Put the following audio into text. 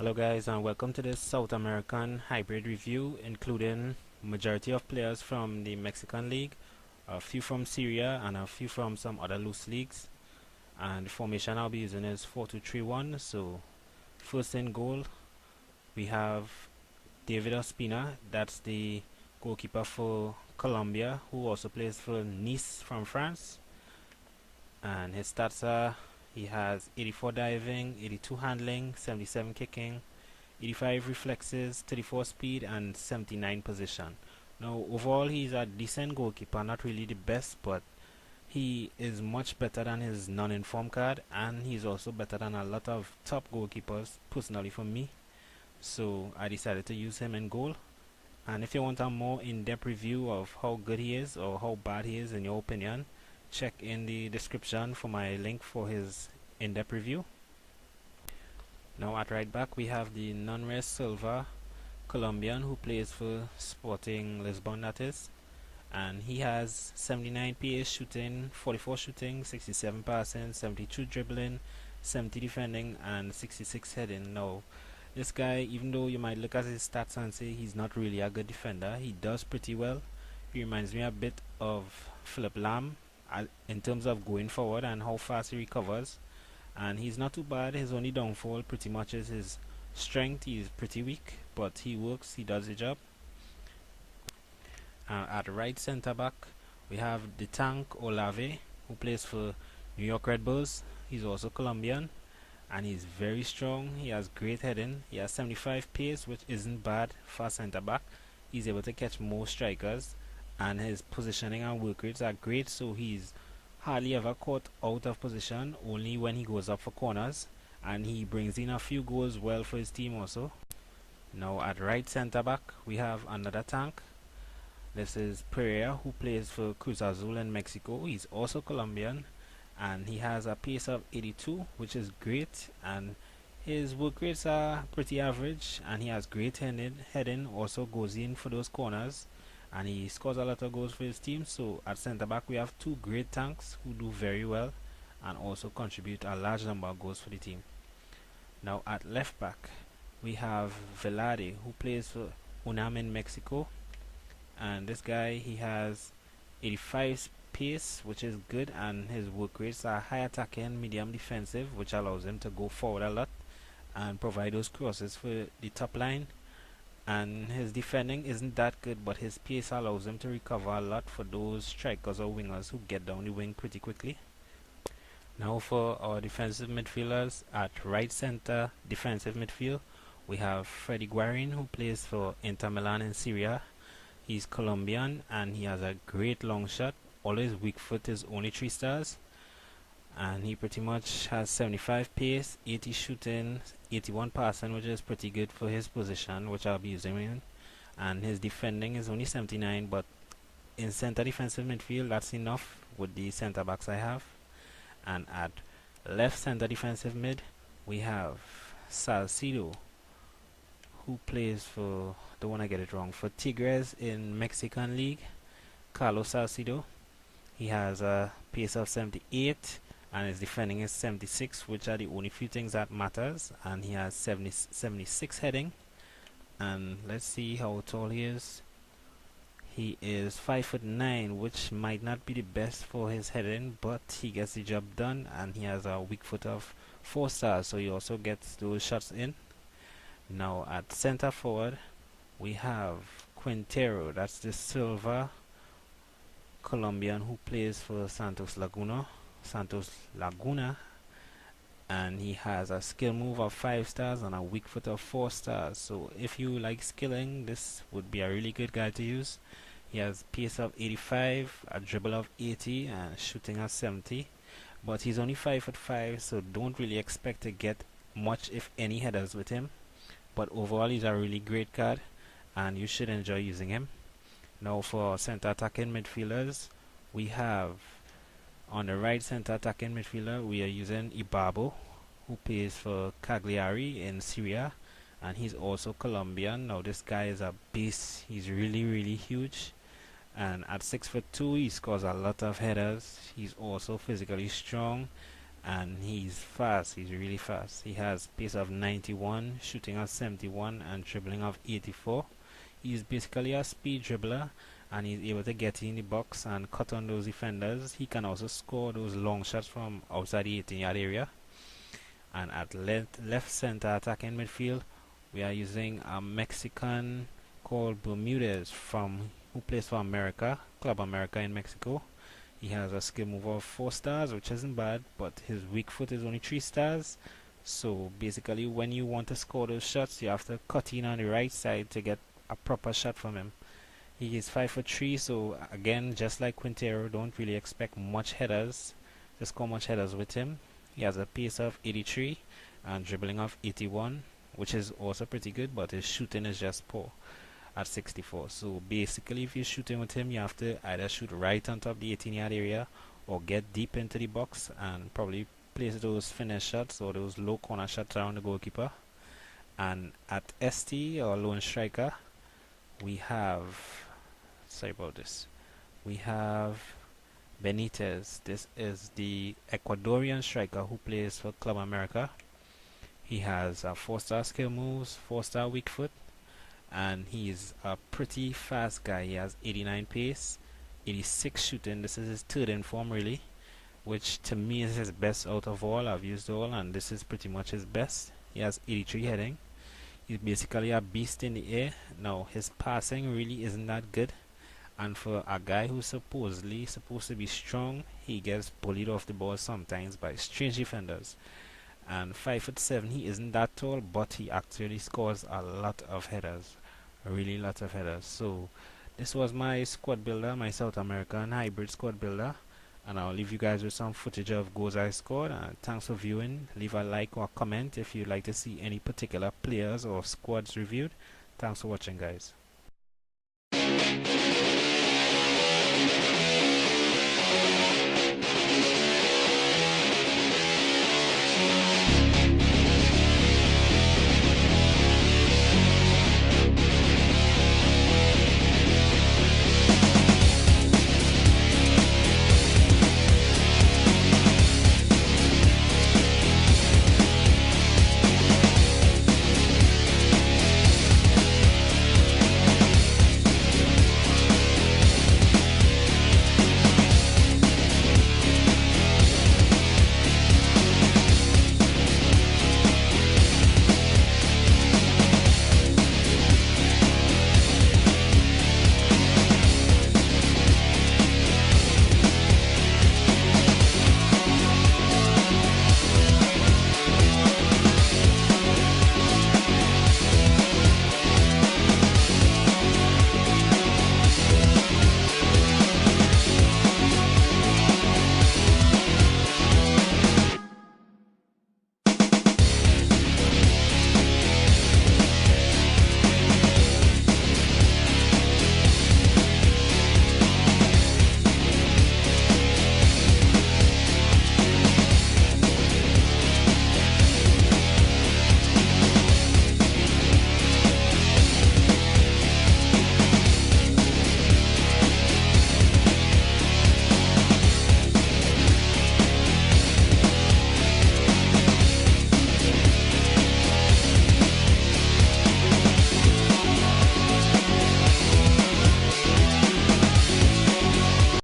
Hello guys, and welcome to this South American hybrid review, including majority of players from the Mexican League, a few from Syria and a few from some other loose leagues. And the formation I'll be using is 4-2-3-1. So first in goal we have David Ospina, that's the goalkeeper for Colombia, who also plays for Nice from France. And his stats are: he has 84 diving, 82 handling, 77 kicking, 85 reflexes, 34 speed, and 79 position. Now, overall, he's a decent goalkeeper, not really the best, but he is much better than his non-inform card, and he's also better than a lot of top goalkeepers, personally for me. So I decided to use him in goal. And if you want a more in-depth review of how good he is or how bad he is in your opinion, check in the description for my link for his in-depth review. Now at right back we have the Nunez Silva, Colombian, who plays for Sporting Lisbon, that is, and he has 79 pace shooting, 44 shooting, 67 passing, 72 dribbling, 70 defending, and 66 heading. Now this guy, even though you might look at his stats and say he's not really a good defender, he does pretty well. He reminds me a bit of Philip Lam in terms of going forward and how fast he recovers. And he's not too bad. His only downfall pretty much is his strength. He's pretty weak, but he works, he does the job. At right center back we have the tank Olave, who plays for New York Red Bulls. He's also Colombian and he's very strong. He has great heading. He has 75 pace, which isn't bad for center back. He's able to catch more strikers, and his positioning and work rates are great, so he's hardly ever caught out of position, only when he goes up for corners, and he brings in a few goals well for his team also. Now at right center back we have another tank. This is Pereira, who plays for Cruz Azul in Mexico. He's also Colombian and he has a pace of 82, which is great, and his work rates are pretty average, and he has great heading, also goes in for those corners, and he scores a lot of goals for his team. So at centre back we have two great tanks who do very well and also contribute a large number of goals for the team. Now at left back we have Velarde, who plays for UNAM in Mexico, and this guy, he has 85 pace, which is good, and his work rates are high attacking, medium defensive, which allows him to go forward a lot and provide those crosses for the top line. And his defending isn't that good, but his pace allows him to recover a lot for those strikers or wingers who get down the wing pretty quickly. Now for our defensive midfielders, at right center defensive midfield we have Freddy Guarin, who plays for Inter Milan in Syria. He's Colombian and he has a great long shot. All his weak foot is only 3 stars, and he pretty much has 75 pace, 80 shooting, 81 passing, which is pretty good for his position, which I'll be using in. And his defending is only 79, but in center defensive midfield that's enough with the center backs I have. And at left center defensive mid we have Salcido, who plays for, don't want to get it wrong, for Tigres in Mexican League. Carlos Salcido. He has a pace of 78 and his defending is 76, which are the only few things that matters, and he has 76 heading. And let's see how tall he is. He is 5'9", which might not be the best for his heading, but he gets the job done, and he has a weak foot of 4 stars, so he also gets those shots in. Now at center forward we have Quintero, that's the Silva Colombian who plays for Santos Laguna, and he has a skill move of 5 stars and a weak foot of 4 stars. So if you like skilling, this would be a really good guy to use. He has pace of 85, a dribble of 80, and shooting of 70, but he's only 5'5", so don't really expect to get much if any headers with him. But overall he's a really great card and you should enjoy using him. Now for center attacking midfielders we have, on the right center attacking midfielder we are using Ibabo, who plays for Cagliari in Syria, and he's also Colombian. Now this guy is a beast. He's really huge, and at 6'2" he scores a lot of headers. He's also physically strong and he's fast. He's really fast. He has pace of 91, shooting of 71, and dribbling of 84. He's basically a speed dribbler, and he's able to get in the box and cut on those defenders. He can also score those long shots from outside the 18-yard area. And at left center attacking midfield, we are using a Mexican called Bermudez who plays for America, Club America in Mexico. He has a skill move of 4 stars, which isn't bad, but his weak foot is only 3 stars. So basically, when you want to score those shots, you have to cut in on the right side to get a proper shot from him. He is 5'3", so again, just like Quintero, don't really expect much headers. Just score much headers with him. He has a pace of 83 and dribbling of 81, which is also pretty good, but his shooting is just poor at 64. So basically, if you're shooting with him, you have to either shoot right on top of the 18-yard area or get deep into the box and probably place those finish shots or those low corner shots around the goalkeeper. And at ST or lone striker, we have we have Benitez. This is the Ecuadorian striker who plays for Club America. He has a 4-star skill moves, 4-star weak foot, and he's a pretty fast guy. He has 89 pace, 86 shooting. This is his third in form really, which to me is his best out of all. I've used all, and this is pretty much his best. He has 83 heading. He's basically a beast in the air. Now his passing really isn't that good, and for a guy who's supposedly supposed to be strong, he gets bullied off the ball sometimes by strange defenders. And 5'7", he isn't that tall, but he actually scores a lot of headers, a really lot of headers. So this was my squad builder, my South American hybrid squad builder, and I'll leave you guys with some footage of goals I scored. Thanks for viewing. Leave a like or comment if you'd like to see any particular players or squads reviewed. Thanks for watching, guys.